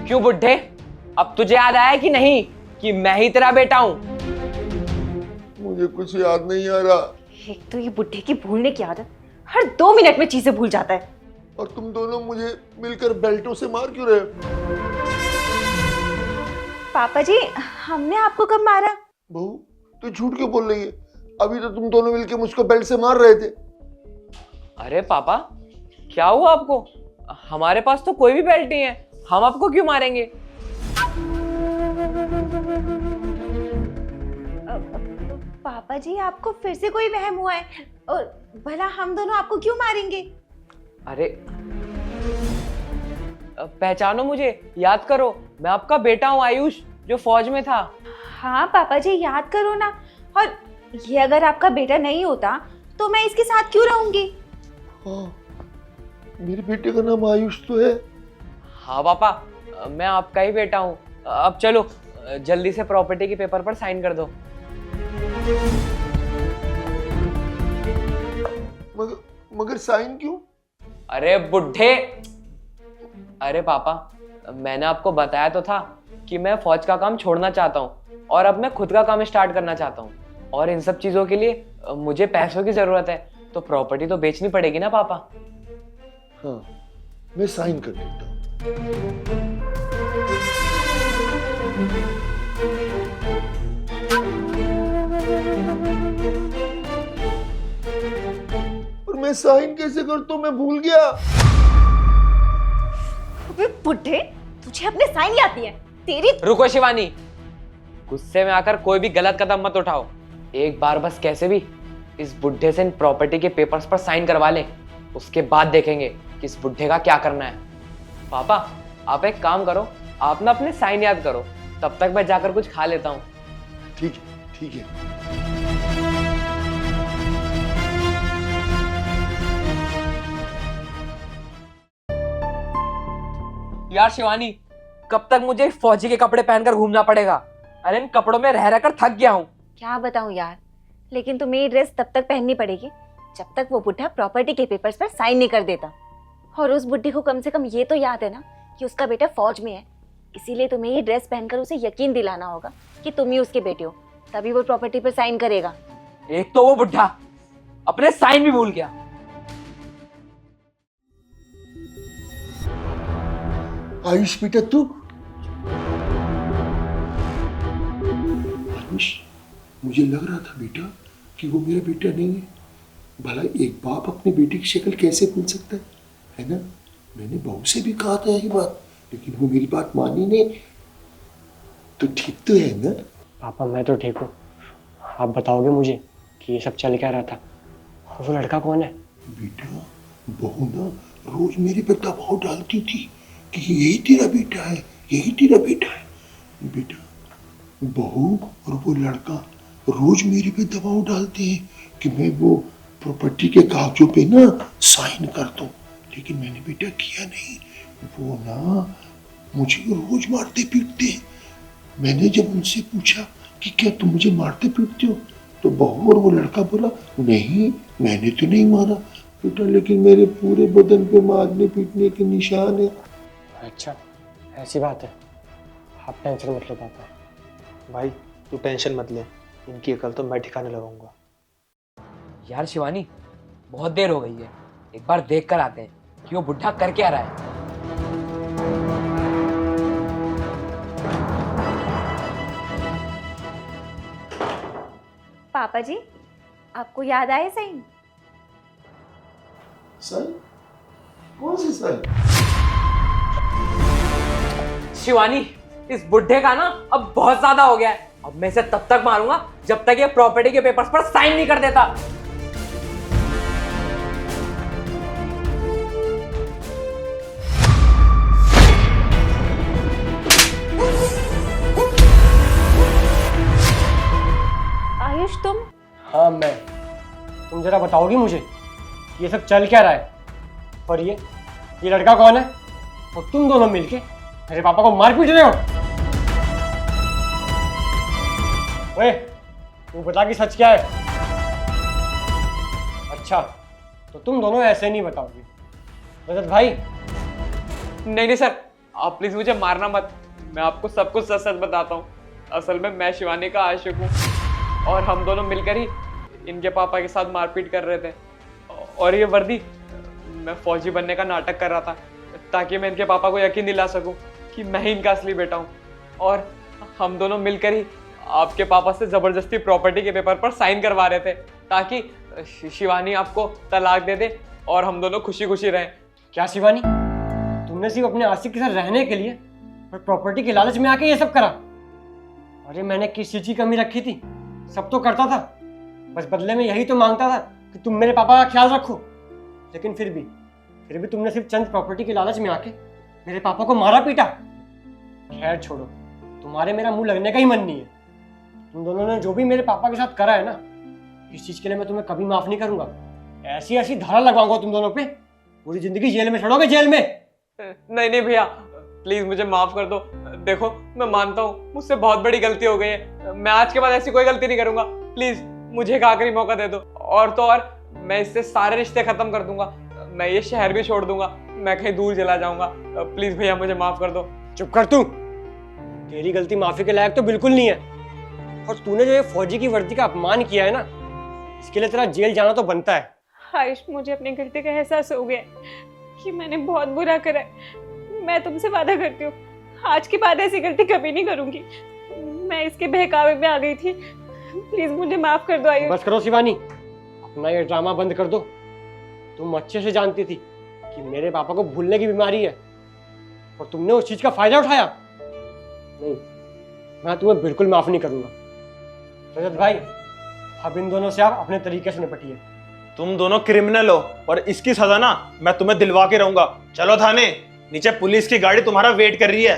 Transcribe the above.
क्यों बुड्ढे, अब तुझे याद आया कि नहीं कि मैं ही तेरा बेटा हूं? मुझे कुछ याद नहीं आ रहा। एक तो ये बुड्ढे की भूलने की आदत, हर 2 मिनट में चीजें भूल जाता है। और तुम दोनों मुझे मिलकर बेल्टों से मार क्यों रहे हो? पापा जी, हमने आपको कब मारा? बहू, तू झूठ क्यों बोल रही है? अभी तो तुम दोनों मिलकर मुझको बेल्ट से मार रहे थे। अरे पापा, क्या हुआ आपको? हमारे पास तो कोई भी बेल्ट नहीं है, हम आपको क्यों मारेंगे? पापा जी, आपको फिर से कोई वहम हुआ है और भला हम दोनों आपको क्यों मारेंगे? अरे पहचानो मुझे, याद करो, मैं आपका बेटा हूँ आयुष, जो फौज में था। हाँ पापा जी, याद करो ना। और ये अगर आपका बेटा नहीं होता तो मैं इसके साथ क्यों रहूंगी? हाँ, मेरे बेटे का नाम आयुष तो है। हाँ पापा, मैं आपका ही बेटा हूँ। अब चलो जल्दी से प्रॉपर्टी के पेपर पर साइन कर दो। मगर साइन क्यों? अरे बुड्ढे, अरे पापा, मैंने आपको बताया तो था कि मैं फौज का काम छोड़ना चाहता हूँ और अब मैं खुद का काम स्टार्ट करना चाहता हूँ, और इन सब चीजों के लिए मुझे पैसों की जरूरत है, तो प्रॉपर्टी तो बेचनी पड़ेगी ना पापा। हाँ, मैं साइन कर देता हूँ। और मैं साइन कैसे करता हूँ? मैं भूल गया। अबे बुड्ढे, तुझे अपने साइन याद नहीं है? तेरी रुको शिवानी, गुस्से में आकर कोई भी गलत कदम मत उठाओ। एक बार बस कैसे भी इस बुड्ढे से इन प्रॉपर्टी के पेपर्स पर साइन करवा लें, उसके बाद देखेंगे कि इस बुड्ढे का क्या करना है। पापा, आप एक काम करो, आप ना अपने साइन याद करो, तब तक मैं जाकर कुछ खा लेता हूँ। ठीक है, ठीक है। यार शिवानी, कब तक मुझे फौजी के कपड़े पहनकर घूमना पड़ेगा? अरे इन कपड़ों में रह रहकर थक गया हूँ। क्या बताऊं यार, लेकिन तुम्हें ये ड्रेस तब तक पहननी पड़ेगी जब तक वो बुढ़ा प्रॉपर्टी के पेपर्स पर साइन नहीं कर देता। और उस बुढ़ी को कम से कम ये तो याद है ना कि उसका बेटा फौज में है, इसीलिए तुम्हें ये ड्रेस पहनकर उसे यकीन दिलाना होगा कि तुम ही उसके बेटे हो, तभी वो प्रॉपर्टी पर साइन करेगा। एक तो वो बुढ़ा अपने साइन भी भूल गया। आयुष बेटा, तू? आयुष, मुझे लग रहा था बेटा कि वो मेरा बेटा नहीं है। भला एक बाप अपने बेटे की शक्ल कैसे भूल सकता है ना? मैंने बहू से भी कहा था यही बात, लेकिन वो मेरी बात मानी नहीं। तो ठीक तो है ना? पापा, मैं तो ठीक हूँ। आप बताओगे मुझे कि ये सब चल क्या रहा था? वो लड़का कौन है? बेटा, बहू ना रोज मेरे पर दबाव डालती थी कि यही तेरा बेटा है, यही तेरा बेटा है। बेटा, बहू और वो लड़का रोज मेरे पे दबाव डालते हैं कि मैं वो प्रॉपर्टी के कागजों पे ना साइन कर दूं, लेकिन मैंने बेटा किया नहीं। वो ना मुझे रोज मारते पीटते हैं। मैंने जब उनसे पूछा कि क्या तुम मुझे मारते पीटते हो, तो बहू और वो लड़का बोला, नहीं मैंने तो नहीं मारा बेटा, लेकिन मेरे पूरे बदन पे मारने पीटने के निशान है। अच्छा, ऐसी बात है। आप टेंशन मत लो पापा। भाई तू टेंशन मत ले, इनकी अकल तो मैं ठिकाने लगाऊंगा। यार शिवानी, बहुत देर हो गई है, एक बार देख कर आते हैं कि वो बुढ़ा कर क्या रहा है। पापा जी, आपको याद आए साइन? साइन? कौन सी साइन? शिवानी, इस बुढ़े का ना अब बहुत ज्यादा हो गया है। अब मैं इसे तब तक मारूंगा जब तक ये प्रॉपर्टी के पेपर्स पर साइन नहीं कर देता। आयुष, तुम? हाँ मैं। तुम जरा बताओगी मुझे कि ये सब चल क्या रहा है? और ये लड़का कौन है? और तुम दोनों मिलके मेरे पापा को मार पीट रहे हो? ओए, तू बता कि सच क्या है? अच्छा, तो तुम दोनों ऐसे नहीं बताओगे। रजत भाई, नहीं नहीं सर, आप प्लीज मुझे मारना मत। मैं आपको सब कुछ सच सच बताता हूँ। असल में मैं शिवानी का आशिक हूँ और हम दोनों मिलकर ही इनके पापा के साथ मारपीट कर रहे थे। और ये वर्दी मैं फौजी बनने का नाटक कर रहा था ताकि मैं इनके पापा को यकीन दिला सकूं कि मैं ही इनका असली बेटा हूं। और हम दोनों मिलकर ही आपके पापा से जबरदस्ती प्रॉपर्टी के पेपर पर साइन करवा रहे थे ताकि शिवानी आपको तलाक दे दे और हम दोनों खुशी खुशी रहें। क्या शिवानी, तुमने सिर्फ अपने आशिक के साथ रहने के लिए और प्रॉपर्टी के लालच में आके ये सब करा? अरे मैंने किस चीज की कमी रखी थी? सब तो करता था, बस बदले में यही तो मांगता था कि तुम मेरे पापा का ख्याल रखो। लेकिन फिर भी तुमने सिर्फ चंद प्रॉपर्टी के लालच में आके मेरे पापा को मारा पीटा। खैर छोड़ो, तुम्हारे मेरा मुंह लगने का ही मन नहीं है। तुम दोनों ने जो भी मेरे पापा के साथ करा है ना, इस चीज के लिए मैं तुम्हें कभी माफ नहीं करूंगा। ऐसी ऐसी धारा लगवाऊंगा तुम दोनों पे, पूरी जिंदगी जेल में छोड़ोगे, जेल में। नहीं नहीं भैया, प्लीज मुझे माफ कर दो। देखो मैं मानता हूँ मुझसे बहुत बड़ी गलती हो गई है, मैं आज के बाद ऐसी कोई गलती नहीं करूंगा। प्लीज मुझे एक आखिरी मौका दे दो, और तो और मैं इससे सारे रिश्ते खत्म कर दूंगा। मैं ये शहर भी छोड़ दूंगा, मैं कहीं दूर चला जाऊंगा। प्लीज भैया मुझे माफ कर दो। चुप कर तू, तेरी गलती माफी के लायक तो बिल्कुल नहीं है। और तूने जो ये फौजी की वर्दी का अपमान किया है ना, इसके लिए तेरा जेल जाना तो बनता है। आयुष, मुझे अपनी गलती का एहसास हो गया कि मैंने बहुत बुरा करा है। मैं तुमसे वादा करती हूँ आज के बाद ऐसी गलती कभी नहीं करूंगी। मैं इसके बहकावे में आ गई थी, प्लीज मुझे माफ कर दो आयुष। बस करो शिवानी, अपना ये ड्रामा बंद कर दो। तुम अच्छे से जानती थी कि मेरे पापा को भूलने की बीमारी है और तुमने उस चीज का फायदा उठाया। नहीं, मैं तुम्हें बिल्कुल माफ नहीं करूंगा। रजत भाई, अब इन दोनों से आप अपने तरीके से निपटिए। तुम दोनों क्रिमिनल हो और इसकी सजा ना मैं तुम्हें दिलवा के रहूंगा। चलो थाने, नीचे पुलिस की गाड़ी तुम्हारा वेट कर रही है।